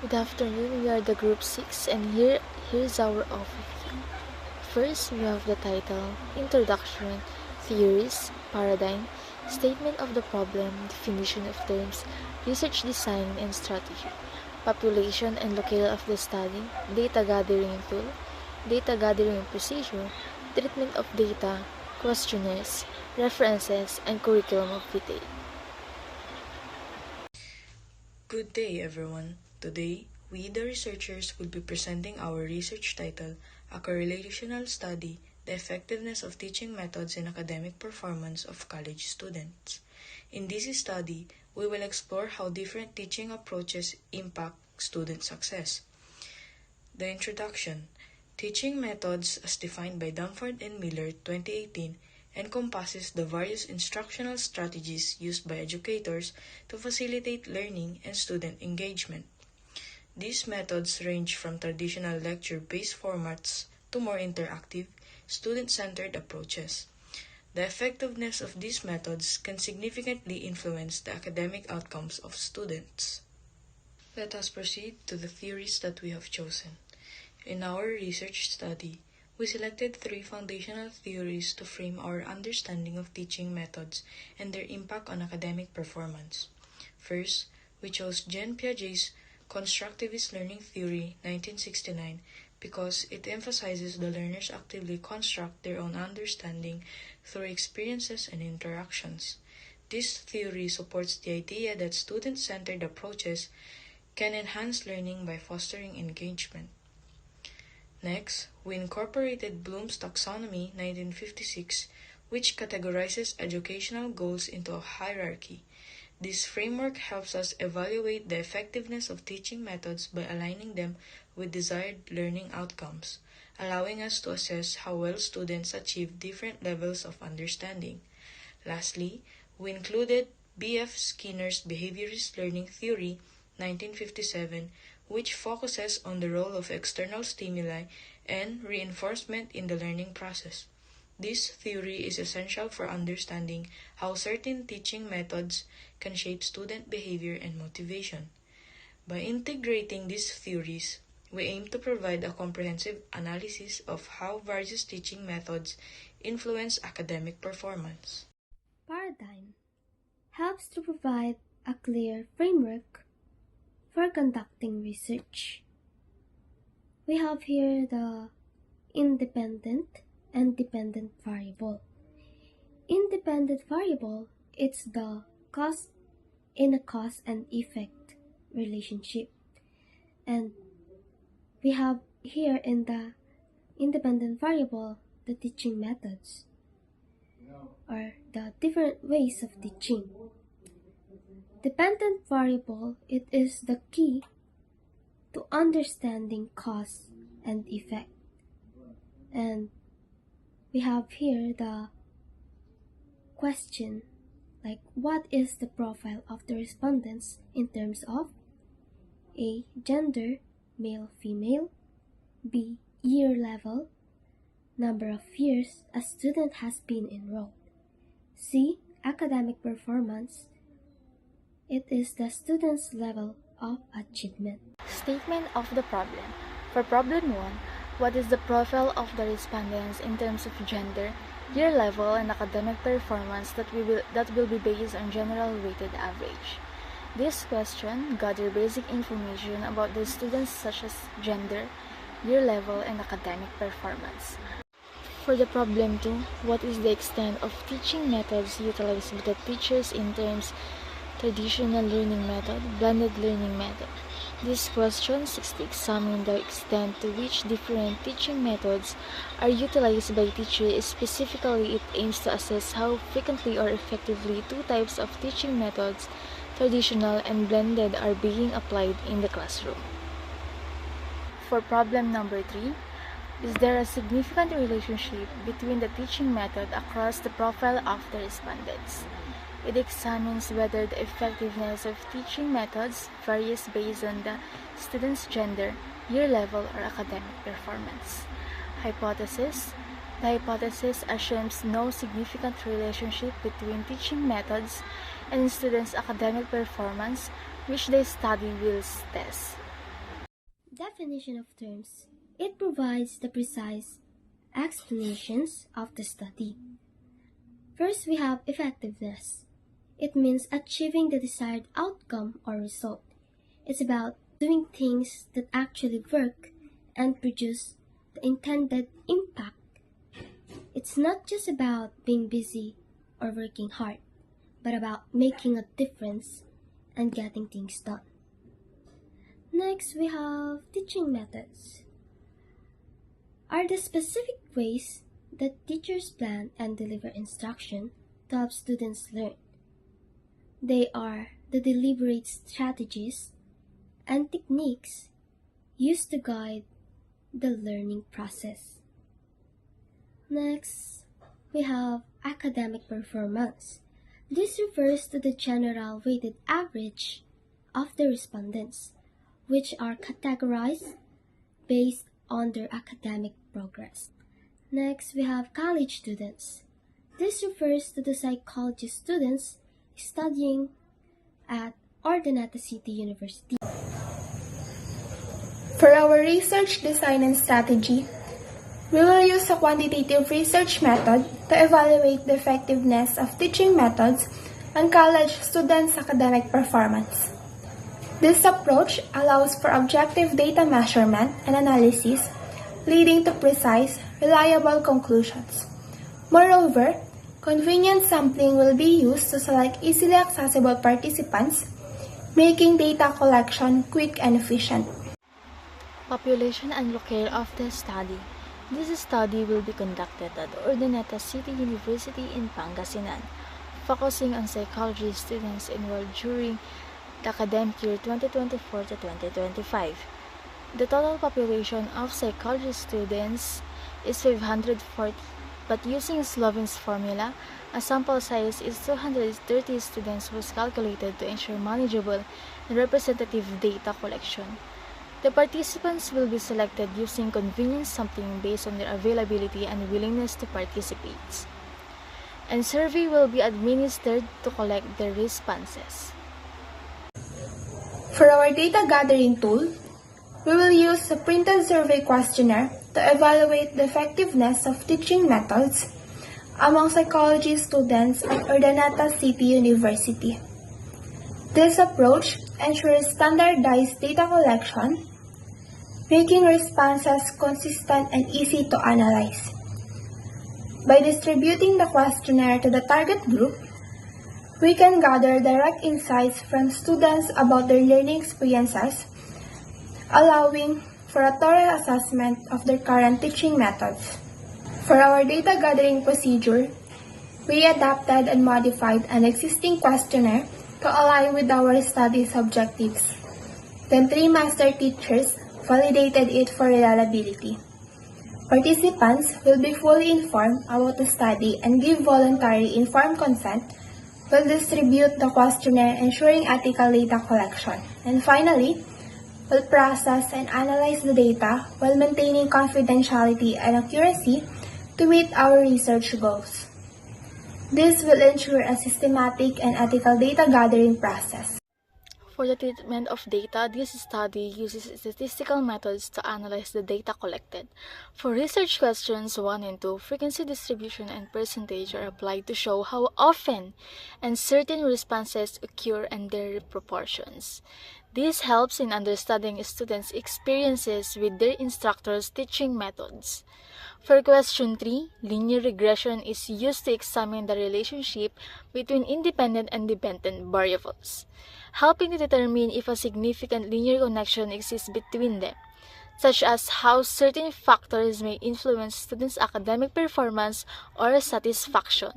Good afternoon, we are the group 6 and here's our overview. First, we have the title, Introduction, Theories, Paradigm, Statement of the Problem, Definition of Terms, Research Design and Strategy, Population and Locale of the Study, Data Gathering Tool, Data Gathering Procedure, Treatment of Data, Questionnaires, References, and Curriculum of Detail. Good day, everyone. Today, we, the researchers, will be presenting our research title, A Correlational Study, the Effectiveness of Teaching Methods in Academic Performance of College Students. In this study, we will explore how different teaching approaches impact student success. The introduction. Teaching methods, as defined by Dunford and Miller, 2018, encompasses the various instructional strategies used by educators to facilitate learning and student engagement. These methods range from traditional lecture-based formats to more interactive, student-centered approaches. The effectiveness of these methods can significantly influence the academic outcomes of students. Let us proceed to the theories that we have chosen. In our research study, we selected 3 foundational theories to frame our understanding of teaching methods and their impact on academic performance. First, we chose Jean Piaget's Constructivist Learning Theory, 1969, because it emphasizes the learners actively construct their own understanding through experiences and interactions. This theory supports the idea that student-centered approaches can enhance learning by fostering engagement. Next, we incorporated Bloom's Taxonomy, 1956, which categorizes educational goals into a hierarchy. This framework helps us evaluate the effectiveness of teaching methods by aligning them with desired learning outcomes, allowing us to assess how well students achieve different levels of understanding. Lastly, we included B.F. Skinner's Behaviorist Learning Theory, 1957, which focuses on the role of external stimuli and reinforcement in the learning process. This theory is essential for understanding how certain teaching methods can shape student behavior and motivation. By integrating these theories, we aim to provide a comprehensive analysis of how various teaching methods influence academic performance. Paradigm helps to provide a clear framework for conducting research. We have here the independent and dependent variable. Independent variable, it's the cause in a cause and effect relationship. And we have here in the independent variable the teaching methods or the different ways of teaching. Dependent variable, it is the key to understanding cause and effect. And we have here the question, like what is the profile of the respondents in terms of A. Gender, male, female, B. Year level, number of years a student has been enrolled, C. Academic performance, it is the student's level of achievement. Statement of the problem. For problem 1, what is the profile of the respondents in terms of gender, year level, and academic performance that will be based on general weighted average? This question gathers basic information about the students such as gender, year level, and academic performance. For the problem 2, what is the extent of teaching methods utilized by the teachers in terms traditional learning method, blended learning method? This question seeks to examine the extent to which different teaching methods are utilized by teachers. Specifically, it aims to assess how frequently or effectively 2 types of teaching methods, traditional and blended, are being applied in the classroom. For problem number 3, is there a significant relationship between the teaching method across the profile of the respondents? It examines whether the effectiveness of teaching methods varies based on the student's gender, year level, or academic performance. Hypothesis. The hypothesis assumes no significant relationship between teaching methods and students' academic performance, which the study will test. definition of terms, it provides the precise explanations of the study. First, we have effectiveness. It means achieving the desired outcome or result. It's about doing things that actually work and produce the intended impact. It's not just about being busy or working hard, but about making a difference and getting things done. Next, we have teaching methods. Are the specific ways that teachers plan and deliver instruction to help students learn. They are the deliberate strategies and techniques used to guide the learning process. Next, we have academic performance. This refers to the general weighted average of the respondents, which are categorized based on their academic progress. Next, we have college students. This refers to the psychology students studying at Urdaneta City University. For our research design and strategy, we will use a quantitative research method to evaluate the effectiveness of teaching methods on college students' academic performance. This approach allows for objective data measurement and analysis, leading to precise, reliable conclusions. Moreover, convenient sampling will be used to select easily accessible participants, making data collection quick and efficient. Population and locale of the study. This study will be conducted at Urdaneta City University in Pangasinan, focusing on psychology students enrolled during the academic year 2024 to 2025. The total population of psychology students is 540, but using Slovin's formula, a sample size is 230 students was calculated to ensure manageable and representative data collection. The participants will be selected using convenience sampling based on their availability and willingness to participate. And survey will be administered to collect their responses. For our data gathering tool, we will use a printed survey questionnaire to evaluate the effectiveness of teaching methods among psychology students at Urdaneta City University. This approach ensures standardized data collection, making responses consistent and easy to analyze. By distributing the questionnaire to the target group, we can gather direct insights from students about their learning experiences, allowing for a thorough assessment of their current teaching methods. For our data gathering procedure, we adapted and modified an existing questionnaire to align with our study's objectives. Then 3 master teachers validated it for reliability. Participants will be fully informed about the study and give voluntary informed consent. Will distribute the questionnaire ensuring ethical data collection. And finally, will process and analyze the data while maintaining confidentiality and accuracy to meet our research goals. This will ensure a systematic and ethical data gathering process. For the treatment of data, this study uses statistical methods to analyze the data collected. For research questions 1 and 2, frequency distribution and percentage are applied to show how often and certain responses occur and their proportions. This helps in understanding students' experiences with their instructors' teaching methods. For question 3, linear regression is used to examine the relationship between independent and dependent variables, helping to determine if a significant linear connection exists between them, such as how certain factors may influence students' academic performance or satisfaction.